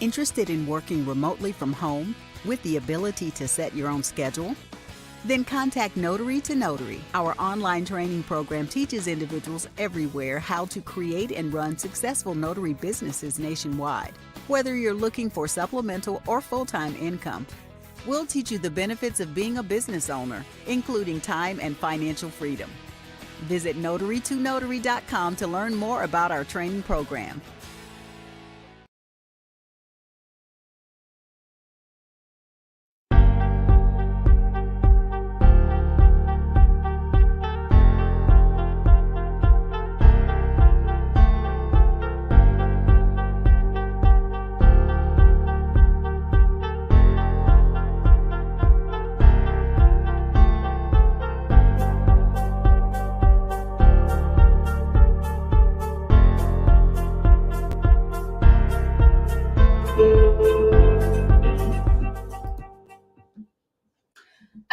Interested in working remotely from home with the ability to set your own schedule? Then contact Notary to Notary. Our online training program teaches individuals everywhere how to create and run successful notary businesses nationwide. Whether you're looking for supplemental or full-time income, we'll teach you the benefits of being a business owner, including time and financial freedom. Visit notarytonotary.com to learn more about our training program.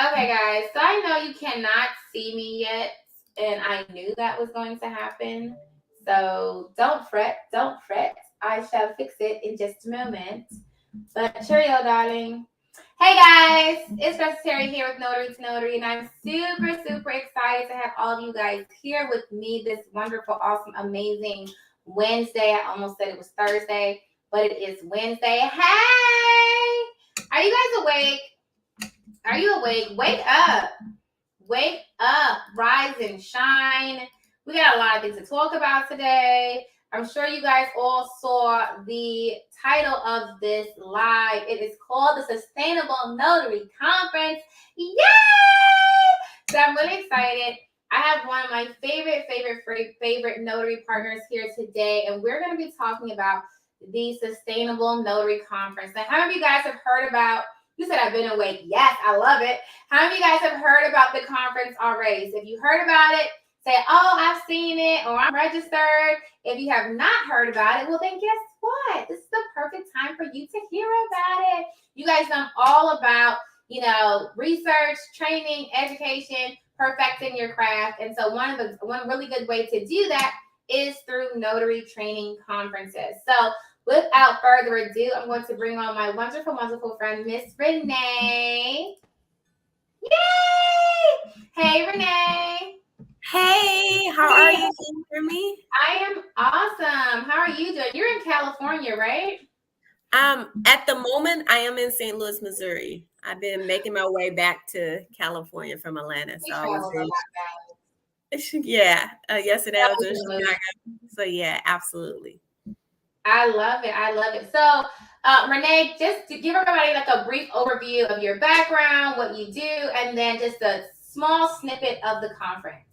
Okay, guys, so I know you cannot see me yet, and I knew that was going to happen. So don't fret. I shall fix it in just a moment. But cheerio, darling. Hey, guys, it's Terry here with Notary to Notary, and I'm super excited to have all of you guys here with me this wonderful, awesome, amazing Wednesday. I almost said it was Thursday, but it is Wednesday. Hey! Are you guys awake? Are you awake? Wake up. Wake up. Rise and shine. We got a lot of things to talk about today. I'm sure you guys all saw the title of this live. It is called the Sustainable Notary Conference. Yay! So I'm really excited. I have one of my favorite notary partners here today, and we're going to be talking about the Sustainable Notary Conference. Now, how many of you guys have heard about? You said I've been awake. Yes, I love it. How many of you guys have heard about the conference already? So if you heard about it, say, oh, I've seen it, or I'm registered. If you have not heard about it, well, then guess what? This is the perfect time for you to hear about it. You guys know all about, research, training, education, perfecting your craft. And so one really good way to do that is through notary training conferences. So without further ado, I'm going to bring on my wonderful friend, Miss Renee. Yay! Hey, Renee. Hey, how are you? Can you hear me? I am awesome. How are you doing? You're in California, right? At the moment, I am in St. Louis, Missouri. I've been making my way back to California from Atlanta. So I was yesterday I was in Chicago. So yeah, absolutely. I love it. So, Renee, just to give everybody like a brief overview of your background, what you do, and then just a small snippet of the conference.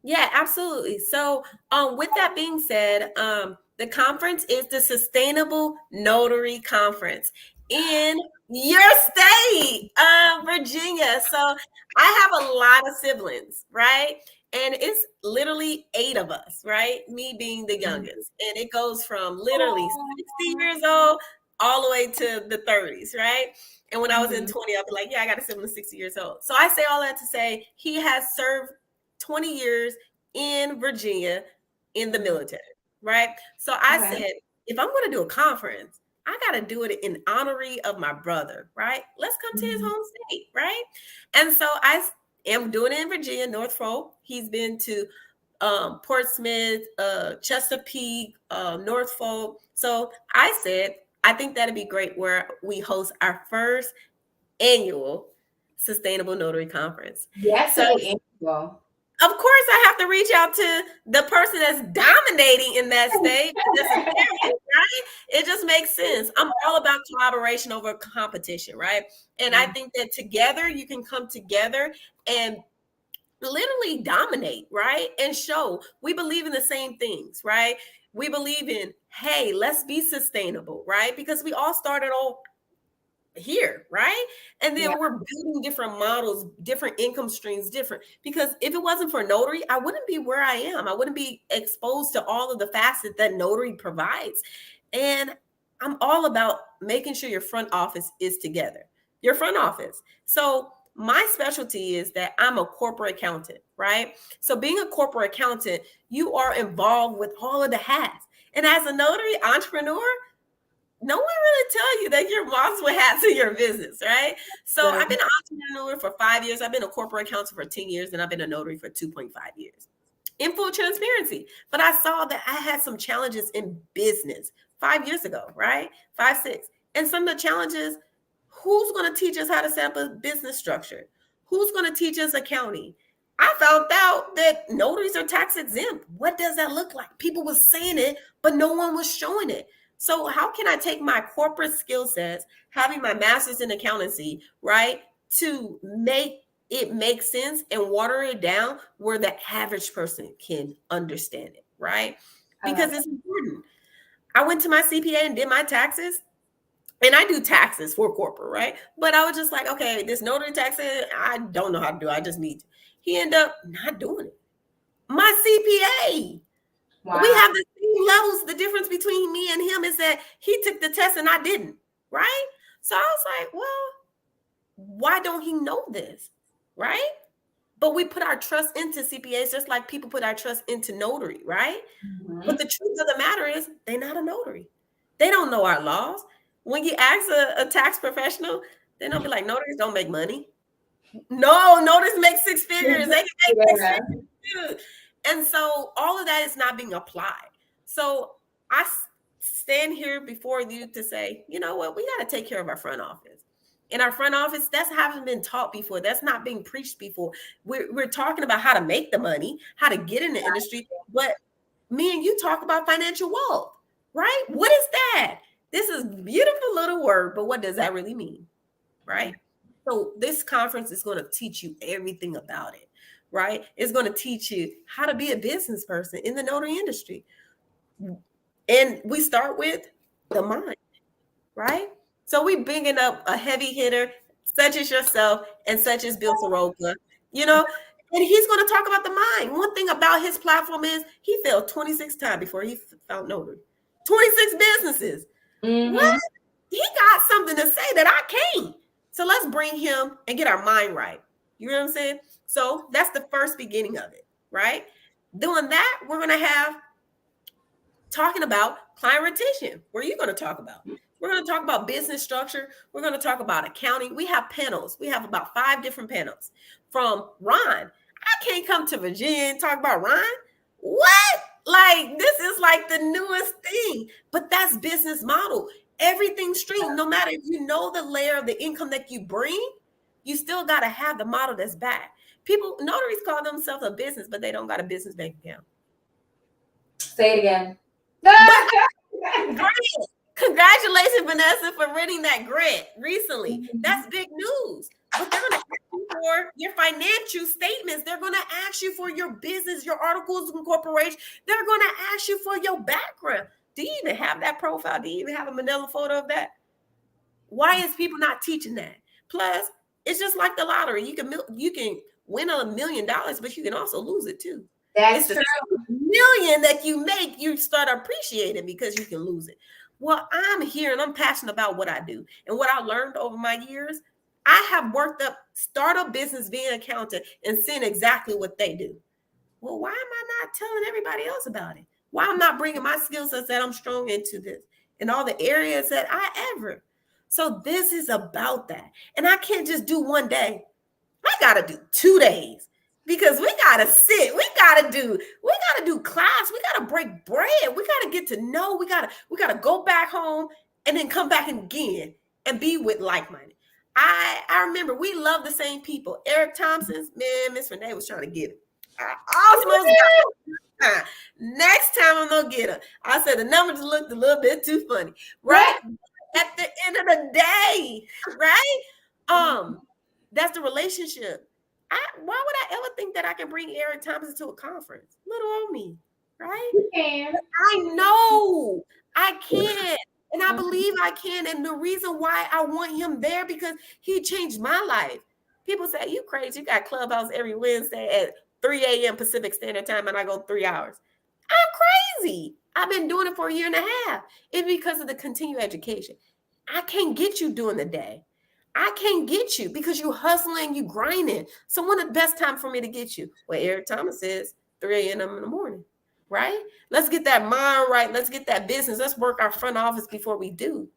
Yeah, absolutely. So, with that being said, the conference is the Sustainable Notary Conference in your state, Virginia. So, I have a lot of siblings, right? And it's literally 8 of us, right? Me being the youngest. And it goes from literally 60 years old all the way to the 30s, right? And when I was in 20, I'll be like, yeah, I got a sibling 60 years old. So I say all that to say he has served 20 years in Virginia in the military, right? So I said, if I'm going to do a conference, I got to do it in honoring of my brother, right? Let's come to his home state, right? And so I am doing it in Virginia, Norfolk. He's been to Portsmouth, Chesapeake, Norfolk. So I said, I think that'd be great where we host our first annual Sustainable Notary Conference. Yes, so annual. Of course, I have to reach out to the person that's dominating in that state. Right? It just makes sense. I'm all about collaboration over competition, right? And I think that together you can come together and literally dominate, right? And show we believe in the same things, right? We believe in, hey, let's be sustainable, right? Because we all started all here, right? And then we're building different models, different income streams, different, because if it wasn't for notary, I wouldn't be where I am. I wouldn't be exposed to all of the facets that notary provides. And I'm all about making sure your front office is together, your front office. So my specialty is that I'm a corporate accountant, right? So being a corporate accountant, you are involved with all of the hats. And as a notary entrepreneur, no one really tell you that you're multiple hats in your business, right? So I've been an entrepreneur for 5 years. I've been a corporate accountant for 10 years, and I've been a notary for 2.5 years. In full transparency. But I saw that I had some challenges in business 5 years ago, right? 5, 6. And some of the challenges, who's going to teach us how to set up a business structure? Who's going to teach us accounting? I found out that notaries are tax exempt. What does that look like? People were saying it, but no one was showing it. So how can I take my corporate skill sets, having my master's in accountancy, right, to make it make sense and water it down where the average person can understand it, right? Because it's important. I went to my CPA and did my taxes, and I do taxes for corporate, right? But I was just like, okay, this notary taxes, I don't know how to do it. I just need to. He ended up not doing it. My CPA. Wow. We have the same levels. The difference between me and him is that he took the test and I didn't, right? So I was like, well, why don't he know this, right? But we put our trust into CPAs just like people put our trust into notary, right? Mm-hmm. But the truth of the matter is they're not a notary. They don't know our laws. When you ask a tax professional, they don't be like, notaries don't make money. No, notaries make 6 figures. They can make 6 figures. And so all of that is not being applied. So I stand here before you to say, you know what, we got to take care of our front office. In our front office, that's haven't been taught before. That's not being preached before. We're talking about how to make the money, how to get in the industry. But me and you talk about financial wealth, right? What is that? This is a beautiful little word, but what does that really mean, right? So this conference is going to teach you everything about it, right? It's going to teach you how to be a business person in the notary industry. And we start with the mind, right? So we bringing up a heavy hitter, such as yourself and such as Bill Soroka, you know, and he's going to talk about the mind. One thing about his platform is he failed 26 times before he found notary. 26 businesses. Mm-hmm. What? He got something to say that I can't. So let's bring him and get our mind right. You know what I'm saying? So that's the first beginning of it, right? Doing that, we're going to have talking about client retention. What are you going to talk about? We're going to talk about business structure. We're going to talk about accounting. We have panels. We have about 5 different panels. From Ron, I can't come to Virginia and talk about Ron. What? Like, this is like the newest thing. But that's business model. Everything's streamed. No matter if you know the layer of the income that you bring, you still got to have the model that's back. People, notaries call themselves a business, but they don't got a business bank account. Say it again. Congratulations, Vanessa, for winning that grant recently. That's big news. But they're going to ask you for your financial statements. They're going to ask you for your business, your articles of incorporation. They're going to ask you for your background. Do you even have that profile? Do you even have a manila photo of that? Why is people not teaching that? Plus, it's just like the lottery. You can win $1 million, but you can also lose it too. That's true. Million that you make, you start appreciating because you can lose it. Well, I'm here and I'm passionate about what I do. And what I learned over my years, I have worked up startup business being an accountant and seeing exactly what they do. Well, why am I not telling everybody else about it? Why I'm not bringing my skill sets that I'm strong into this in all the areas that I ever. So this is about that. And I can't just do one day. I got to do 2 days. Because we gotta sit, we gotta do class, we gotta break bread, we gotta get to know, we gotta go back home and then come back again and be with like-minded. I remember we love the same people. Eric Thompson's, man, Miss Renee was trying to get him. Next time I'm gonna get her. I said the numbers looked a little bit too funny, right? At the end of the day, right? That's the relationship. Why would I ever think that I can bring Eric Thompson to a conference? Little old me, right? You can. I know I can. And I believe I can. And the reason why I want him there because he changed my life. People say, you crazy. You got Clubhouse every Wednesday at 3 a.m. Pacific Standard Time and I go 3 hours. I'm crazy. I've been doing it for 1.5 years. It's because of the continued education. I can't get you during the day. I can't get you because you hustling, you grinding. So when the best time for me to get you? Well, Eric Thomas says 3 a.m. in the morning. right? Let's get that mind right. Let's get that business. Let's work our front office before we do.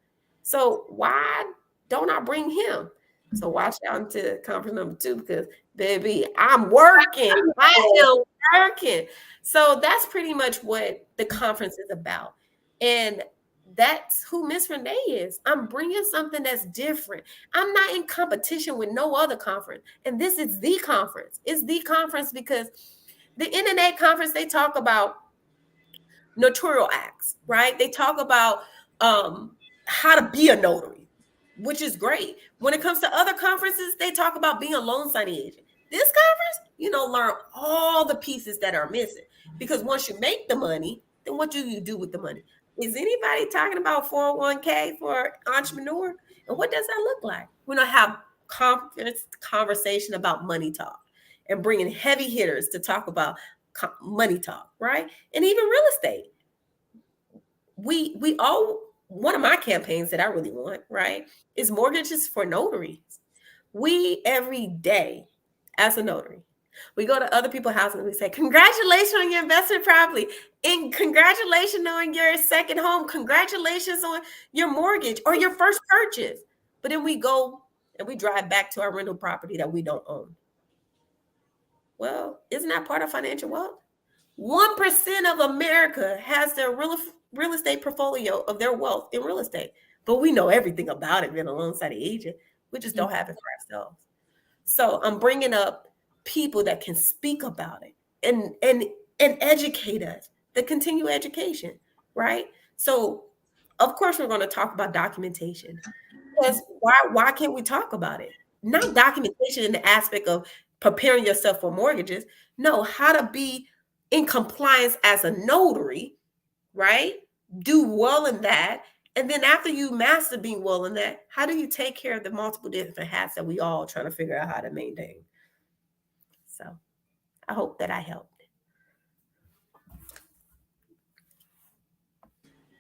So why don't I bring him? So watch out into conference number 2 because, baby, I'm working. I am working. So that's pretty much what the conference is about. And that's who Miss Renee is. I'm bringing something that's different. I'm not in competition with no other conference. And this is the conference. It's the conference because the NNA conference, they talk about notarial acts, right? They talk about how to be a notary, which is great. When it comes to other conferences, they talk about being a loan signing agent. This conference, learn all the pieces that are missing. Because once you make the money, then what do you do with the money? Is anybody talking about 401k for entrepreneur? And what does that look like? We're going to have conversation about money talk and bringing heavy hitters to talk about money talk, right? And even real estate. We all, one of my campaigns that I really want, right, is mortgages for notaries. We every day as a notary, we go to other people's houses and we say, congratulations on your investment property, and congratulations on your second home, congratulations on your mortgage or your first purchase. But then we go and we drive back to our rental property that we don't own. Well, isn't that part of financial wealth? 1% of America has their real estate portfolio of their wealth in real estate, but we know everything about it being a loan signing agent. We just don't have it for ourselves. So I'm bringing up people that can speak about it and educate us, the continued education, right? So of course we're going to talk about documentation. Because why can't we talk about it? Not documentation in the aspect of preparing yourself for mortgages. No, how to be in compliance as a notary, right? Do well in that. And then after you master being well in that, how do you take care of the multiple different hats that we all trying to figure out how to maintain? So I hope that I helped.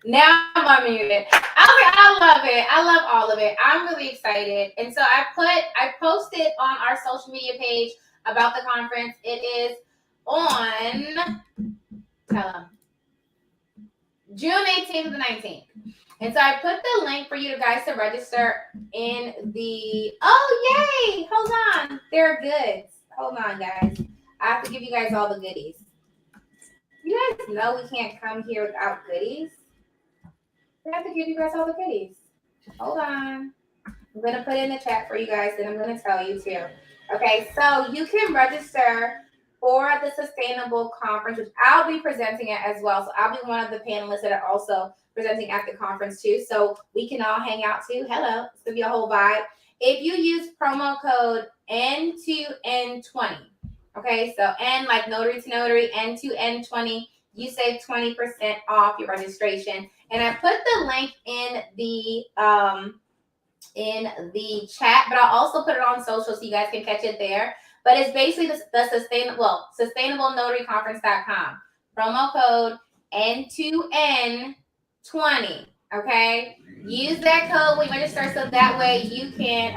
Now I'm unmuted. Okay, I love it. I love all of it. I'm really excited. And so I posted on our social media page about the conference. It is on June 18th to the 19th. And so I put the link for you guys to register in the, yay, hold on. There are goods. Hold on, guys. I have to give you guys all the goodies. You guys know we can't come here without goodies. I have to give you guys all the goodies. Hold on. I'm going to put it in the chat for you guys, and I'm going to tell you too. Okay, so you can register for the Sustainable Conference, which I'll be presenting it as well. So I'll be one of the panelists that are also presenting at the conference too. So we can all hang out too. Hello. It's going to be a whole vibe. If you use promo code N2N20, okay, so N like notary to notary, N2N20, you save 20% off your registration. And I put the link in the chat, but I'll also put it on social so you guys can catch it there. But it's basically the sustainablenotary.conference.com. Promo code N2N20. Okay? Use that code when you register so that way you can,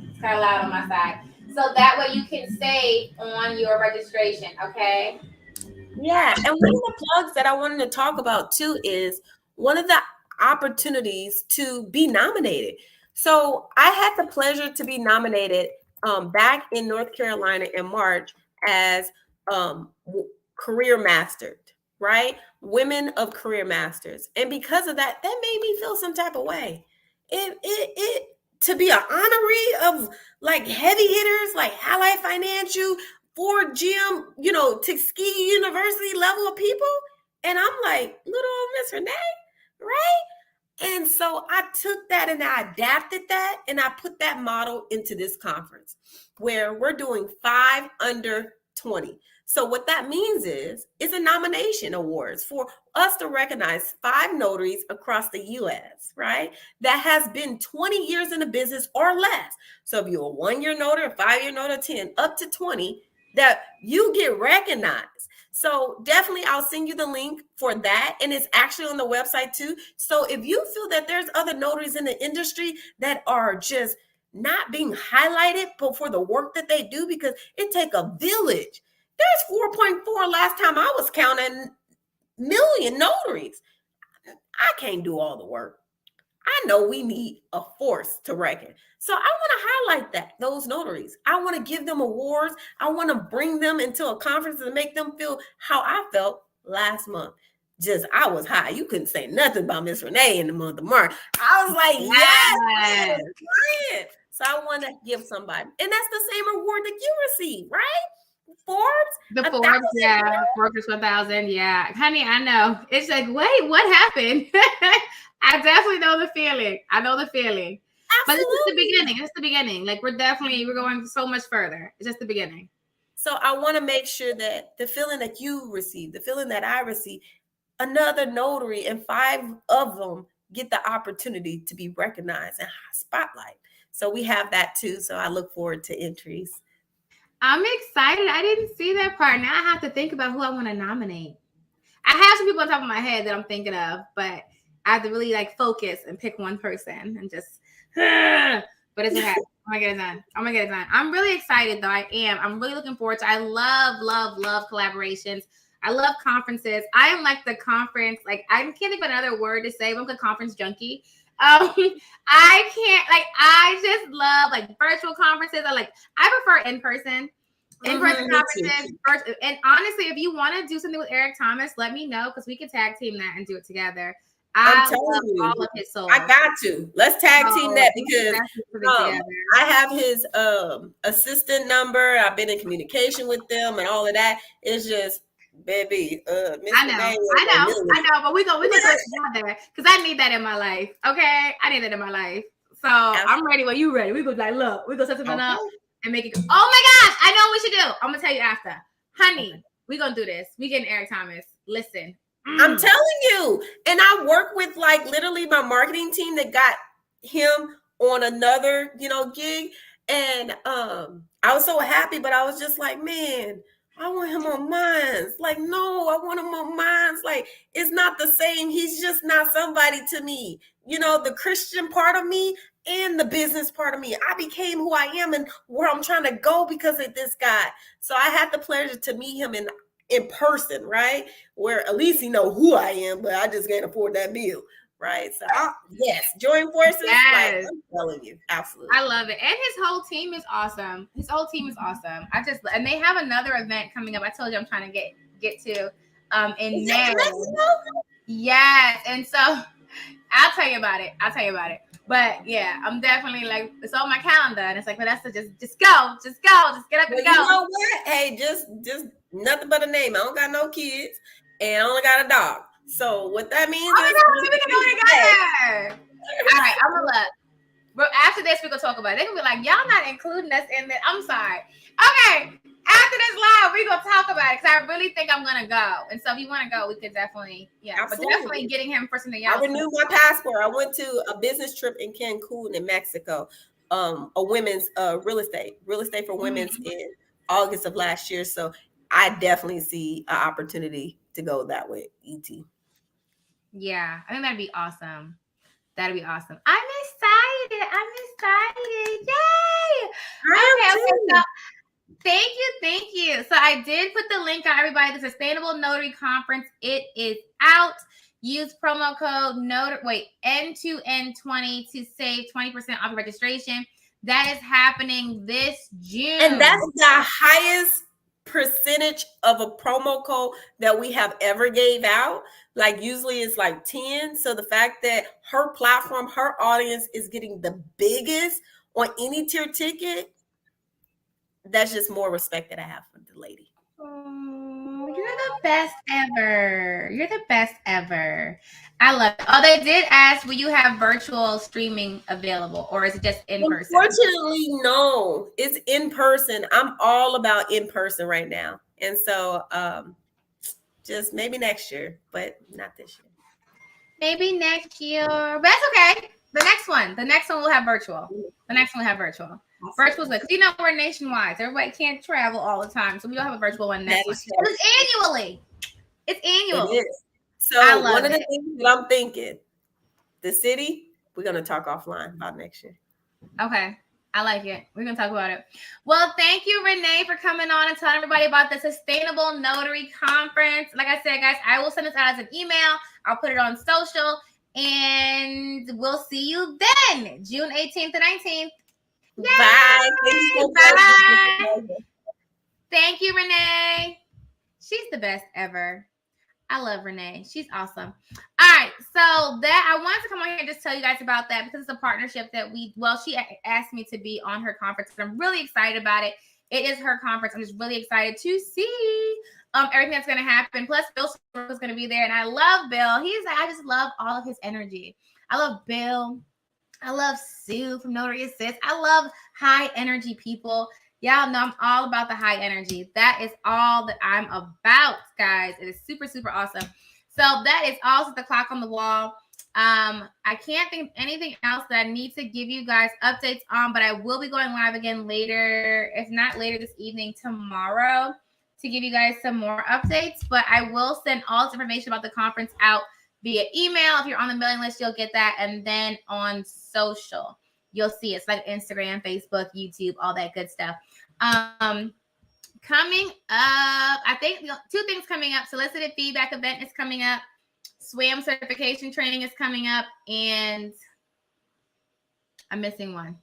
it's kind of loud on my side. So that way you can save on your registration. Okay? Yeah. And one of the plugs that I wanted to talk about too is one of the opportunities to be nominated. So I had the pleasure to be nominated back in North Carolina in March as career mastered, right? Women of career masters. And because of that, that made me feel some type of way. It to be an honoree of like heavy hitters like Ally Financial, Ford, GM, Tuskegee University level of people. And I'm like, little old Miss Renee, right? And so I took that and I adapted that and I put that model into this conference where we're doing 5 under 20. So what that means is a nomination awards for us to recognize 5 notaries across the U.S., right? That has been 20 years in the business or less. So if you're a 1-year notary, a 5-year notary, 10, up to 20, that you get recognized. So definitely I'll send you the link for that. And it's actually on the website too. So if you feel that there's other notaries in the industry that are just not being highlighted but for the work that they do, because it takes a village. There's 4.4 last time I was counting million notaries. I can't do all the work. I know we need a force to reckon. So I want to highlight those notaries. I want to give them awards. I want to bring them into a conference and make them feel how I felt last month. I was high. You couldn't say nothing about Miss Renee in the month of March. I was like, yes. So I want to give somebody. And that's the same award that you receive, right? Forbes? Forbes 1000. Yeah. Honey, I know. It's like, wait, what happened? I definitely know the feeling. I know the feeling. Absolutely. But it's just the beginning. It's the beginning. Like we're going so much further. It's just the beginning. So I want to make sure that the feeling that you receive, the feeling that I receive, another notary and 5 of them get the opportunity to be recognized and spotlight. So we have that too. So I look forward to entries. I'm excited. I didn't see that part. Now I have to think about who I want to nominate. I have some people on top of my head that I'm thinking of, but I have to really like focus and pick one person and just, but it's okay. I'm gonna get it done. I'm really excited though. I am. I'm really looking forward to, I love collaborations. I love conferences. I am like the conference, like I can't think of another word to say, but I'm the conference junkie. I just love like virtual conferences. I prefer in-person conferences. And honestly, if you want to do something with Eric Thomas, let me know because we can tag team that and do it together. I'm telling you, all of his soul. I got to. Let's tag team that because I have his assistant number. I've been in communication with them and all of that. It's just, baby, I know, but we go together because I need that in my life. Okay, I need that in my life. So I'm ready. Well, you ready? We go like, look, we go set something up and make it go. Oh my gosh, I know what we should do. I'm gonna tell you after, honey. We gonna do this. We getting Eric Thomas. Listen. I'm telling you. And I work with like literally my marketing team that got him on another, gig. And I was so happy, but I was just like, man, I want him on mine. Like, no, I want him on mine. Like, it's not the same. He's just not somebody to me. The Christian part of me and the business part of me. I became who I am and where I'm trying to go because of this guy. So I had the pleasure to meet him in person, right? Where at least he know who I am, but I just can't afford that meal, right? So yes, join forces. Yes. Like, I'm telling you, absolutely. I love it. And his whole team is awesome. And they have another event coming up. I told you I'm trying to get to in May. Yes. And so I'll tell you about it. But yeah, I'm definitely like, it's on my calendar. And it's like, Vanessa, just go. Just get up and go. You know what? Hey, just nothing but a name. I don't got no kids and I only got a dog. So what that means is we can go together. All right, I'm gonna look. But after this, we're gonna talk about it. They're gonna be like, y'all not including us in this. I'm sorry. Okay. After this live, we're gonna talk about it because I really think I'm gonna go. And so if you want to go, we could definitely, Absolutely. But definitely getting him for something else. I renewed my passport. I went to a business trip in Cancun in Mexico. A women's real estate for women's in August of last year. So I definitely see an opportunity to go that way. ET. Yeah, I think that'd be awesome. I'm excited. Yay! Okay. So thank you. So I did put the link on everybody. The Sustainable Notary Conference. It is out. Use promo code N2N20 to save 20% off registration. That is happening this June. And that's the highest percentage of a promo code that we have ever gave out. Like usually it's like 10. So the fact that her platform, her audience is getting the biggest on any tier ticket, that's just more respect that I have for the lady. Oh, you're the best ever. I love it. Oh, they did ask, will you have virtual streaming available or is it just in person? Unfortunately, no. It's in person. I'm all about in person right now. And so just maybe next year, but not this year. Maybe next year. But that's okay. The next one will have virtual. Virtual is good because we're nationwide. So everybody can't travel all the time, so we don't have a virtual one next one. It's annual. It is. So one of the things that I'm thinking, the city, we're gonna talk offline about next year. Okay. I like it. We're going to talk about it. Well, thank you, Renee, for coming on and telling everybody about the Sustainable Notary Conference. Like I said, guys, I will send this out as an email. I'll put it on social, and we'll see you then, June 18th and 19th. Yay! Bye. Thank you so Bye. much. Thank you, Renee. She's the best ever. I love Renee. She's awesome. All right. So that I wanted to come on here and just tell you guys about that because it's a partnership that she asked me to be on her conference. And I'm really excited about it. It is her conference. I'm just really excited to see everything that's going to happen. Plus, Bill is going to be there. And I love Bill. I just love all of his energy. I love Bill. I love Sue from Notary Assist. I love high energy people. Y'all know I'm all about the high energy. That is all that I'm about, guys. It is super, super awesome. So that is also the clock on the wall. I can't think of anything else that I need to give you guys updates on, but I will be going live again later, if not later this evening, tomorrow, to give you guys some more updates. But I will send all this information about the conference out via email. If you're on the mailing list, you'll get that. And then on social, you'll see it's like Instagram, Facebook, YouTube, all that good stuff. Coming up, I think 2 things coming up. Solicited feedback event is coming up. SWAM certification training is coming up. And I'm missing one.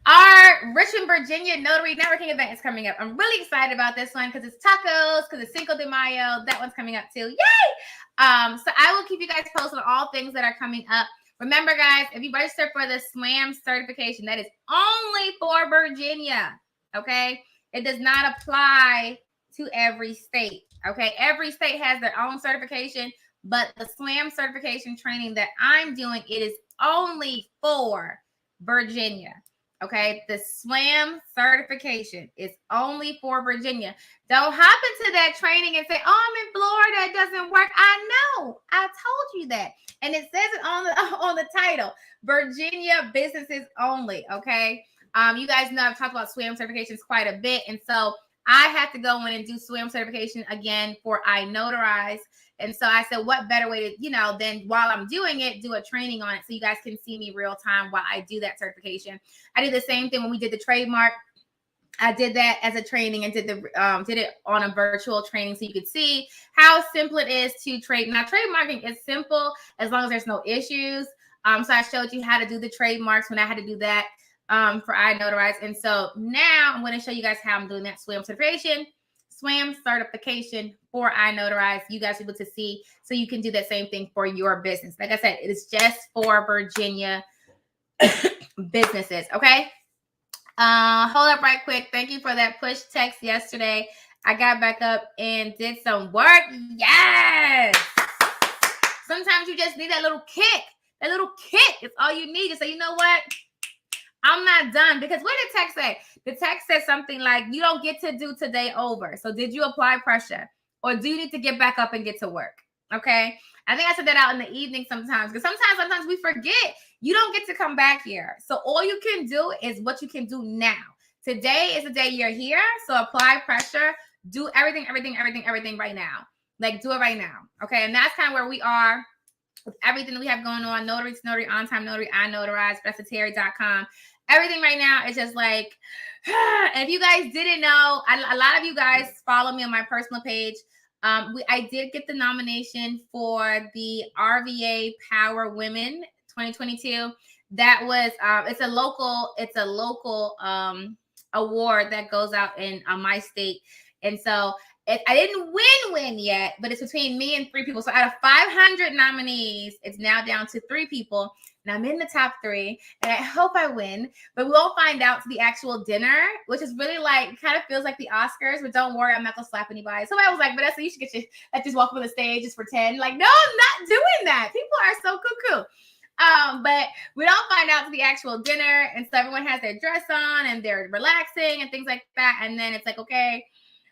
Our Richmond, Virginia Notary Networking event is coming up. I'm really excited about this one because it's tacos, because it's Cinco de Mayo. That one's coming up too. Yay! So I will keep you guys posted on all things that are coming up. Remember, guys, if you register for the SWAM certification, that is only for Virginia, okay? It does not apply to every state, okay? Every state has their own certification, but the SWAM certification training that I'm doing, it is only for Virginia, okay? The SWAM certification is only for Virginia. Don't hop into that training and say, oh, I'm in Florida, it doesn't work. I know, I told you that. And it says it on the title, Virginia businesses only, okay? You guys know I've talked about SWAM certifications quite a bit. And so I had to go in and do SWAM certification again for iNotarize. And so I said, what better way to, than while I'm doing it, do a training on it so you guys can see me real time while I do that certification. I did the same thing when we did the trademark. I did that as a training and did it on a virtual training so you could see how simple it is to trade. Now, trademarking is simple as long as there's no issues. So I showed you how to do the trademarks when I had to do that for iNotarize. And so now I'm going to show you guys how I'm doing that SWAM certification for iNotarize. You guys will be able to see so you can do that same thing for your business. Like I said, it is just for Virginia businesses, okay? Hold up right quick. Thank you for that push text yesterday. I got back up and did some work. Yes. Sometimes you just need that little kick. That little kick is all you need to say, you know what? I'm not done. Because what did the text say? The text said something like, you don't get to do today over. So did you apply pressure? Or do you need to get back up and get to work? Okay. I think I said that out in the evening sometimes. Because sometimes we forget you don't get to come back here. So all you can do is what you can do now. Today is the day you're here. So apply pressure. Do everything right now. Like do it right now. Okay. And that's kind of where we are with everything that we have going on. Notary to Notary, On Time Notary, iNotarize, Terry.com. Everything right now is just like, and if you guys didn't know, a lot of you guys follow me on my personal page. I did get the nomination for the RVA Power Women 2022. That was it's a local award that goes out in my state, and so I didn't win yet, but it's between me and 3 people. So out of 500 nominees, it's now down to 3 people. And I'm in the top 3, and I hope I win. But we'll find out to the actual dinner, which is really like, kind of feels like the Oscars. But don't worry, I'm not going to slap anybody. So I was like, Vanessa, you should just walk up on the stage, just pretend. Like, no, I'm not doing that. People are so cuckoo. But we don't find out to the actual dinner. And so everyone has their dress on, and they're relaxing and things like that. And then it's like, okay,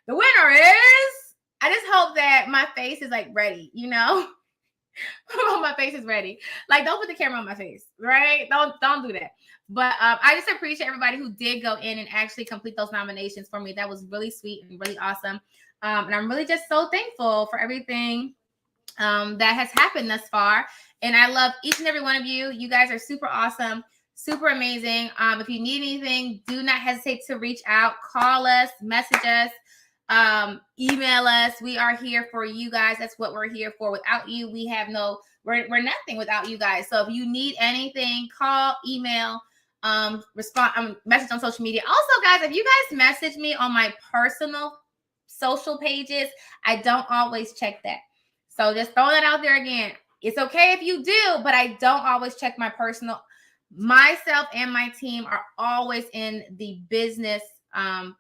the winner is, I just hope that my face is like ready, my face is ready. Like, don't put the camera on my face, right? Don't do that. But I just appreciate everybody who did go in and actually complete those nominations for me. That was really sweet and really awesome. And I'm really just so thankful for everything that has happened thus far. And I love each and every one of you. You guys are super awesome. Super amazing. If you need anything, do not hesitate to reach out, call us, message us, email us. We are here for you guys. That's what we're here for. Without you, we're nothing without you guys. So if you need anything, call, email, respond, message on social media. Also, guys, if you guys message me on my personal social pages, I don't always check that. So just throwing that out there again. It's okay if you do, but I don't always check my personal. Myself and my team are always in the business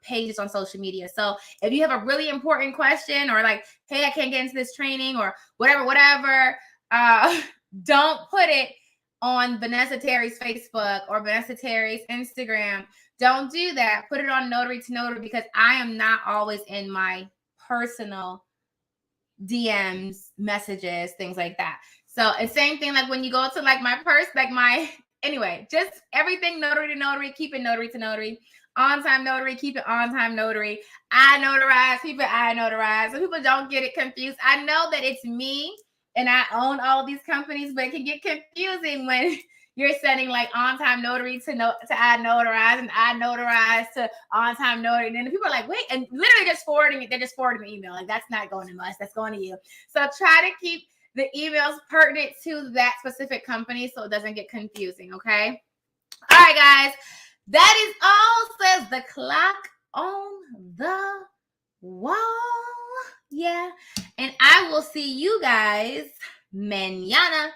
pages on social media. So if you have a really important question or like, hey, I can't get into this training or whatever, don't put it on Vanessa Terry's Facebook or Vanessa Terry's Instagram. Don't do that. Put it on Notary to Notary, because I am not always in my personal DMs, messages, things like that. So, and same thing, like when you go to like my purse, like anyway, just everything Notary to Notary, keep it Notary to Notary. On-time notary, keep it on-time notary. I notarize, keep it I notarize. So people don't get it confused. I know that it's me and I own all of these companies, but it can get confusing when you're sending like on-time notary to I notarize and I notarize to on-time notary. And then the people are like, wait, and literally just forwarding it. They're just forwarding the email. Like, that's not going to us. That's going to you. So try to keep the emails pertinent to that specific company so it doesn't get confusing, okay? All right, guys. That is all, says the clock on the wall. Yeah. And I will see you guys mañana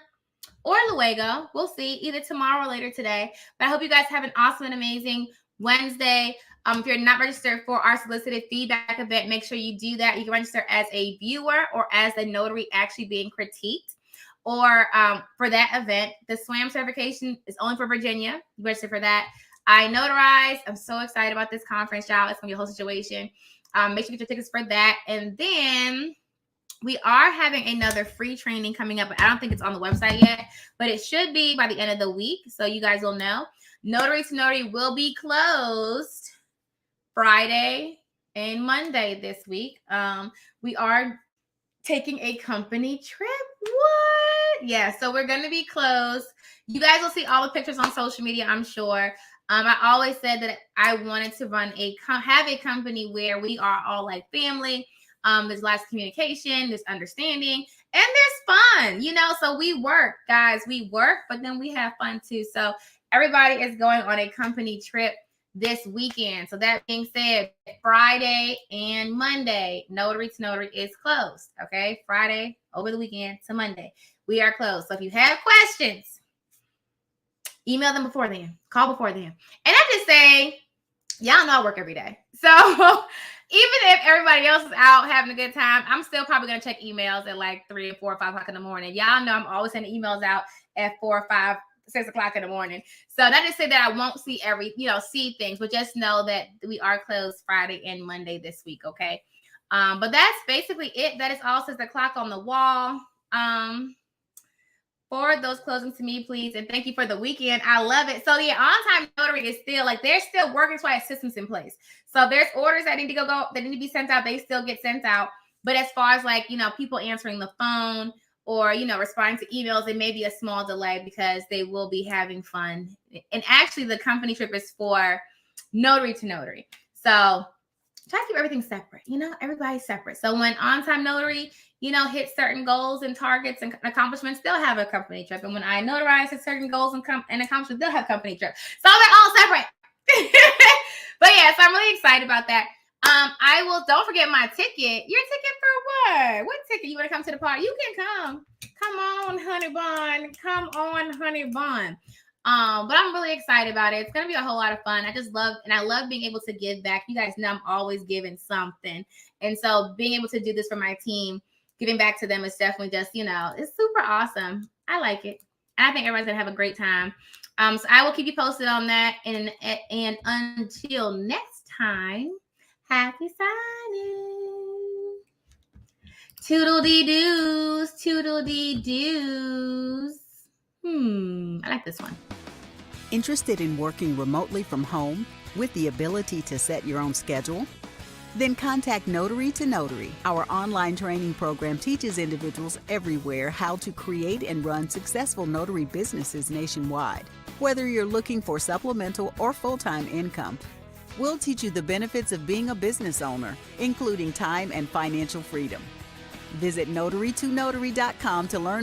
or luego. We'll see either tomorrow or later today. But I hope you guys have an awesome and amazing Wednesday. If you're not registered for our solicited feedback event, make sure you do that. You can register as a viewer or as a notary actually being critiqued. Or for that event, the SWAM certification is only for Virginia. You register for that. I notarize. I'm so excited about this conference, y'all. It's going to be a whole situation. Make sure you get your tickets for that. And then we are having another free training coming up. I don't think it's on the website yet, but it should be by the end of the week. So you guys will know. Notary to Notary will be closed Friday and Monday this week. We are taking a company trip. What? Yeah, so we're going to be closed. You guys will see all the pictures on social media, I'm sure. I always said that I wanted to have a company where we are all like family. There's lots of communication, there's understanding, and there's fun, so we work, guys, but then we have fun too. So everybody is going on a company trip this weekend. So that being said, Friday and Monday, Notary to Notary is closed. Okay. Friday over the weekend to Monday, we are closed. So if you have questions, email them before then, call before then. And I just say, y'all know I work every day. So even if everybody else is out having a good time, I'm still probably going to check emails at like 3 or 4 or 5 o'clock in the morning. Y'all know I'm always sending emails out at 4 or 5, 6 o'clock in the morning. So not to say that I won't see see things, but just know that we are closed Friday and Monday this week. Okay. But that's basically it. That is all, since the clock on the wall. Forward those closings to me, please. And thank you for the weekend. I love it. So yeah, on-time notary is still like, they're still working to have systems in place. So there's orders that need to go that need to be sent out. They still get sent out. But as far as like, people answering the phone or, responding to emails, it may be a small delay because they will be having fun. And actually the company trip is for Notary to Notary. So try to keep everything separate, everybody's separate. So when on-time notary, hit certain goals and targets and accomplishments, they'll have a company trip. And when I notarize hit certain goals and accomplishments, they'll have company trips. So they're all separate. But yeah, so I'm really excited about that. Don't forget my ticket. Your ticket for what? What ticket? You want to come to the party? You can come. Come on, honey bun. Come on, honey bun. But I'm really excited about it. It's going to be a whole lot of fun. I love being able to give back. You guys know I'm always giving something. And so being able to do this for my team, giving back to them is definitely just, it's super awesome. I like it. And I think everybody's going to have a great time. So I will keep you posted on that. And until next time, happy signing. Toodle-dee-doos, toodle-dee-doos. I like this one. Interested in working remotely from home with the ability to set your own schedule? Then contact Notary to Notary. Our online training program teaches individuals everywhere how to create and run successful notary businesses nationwide. Whether you're looking for supplemental or full-time income, we'll teach you the benefits of being a business owner, including time and financial freedom. Visit notary2notary.com to learn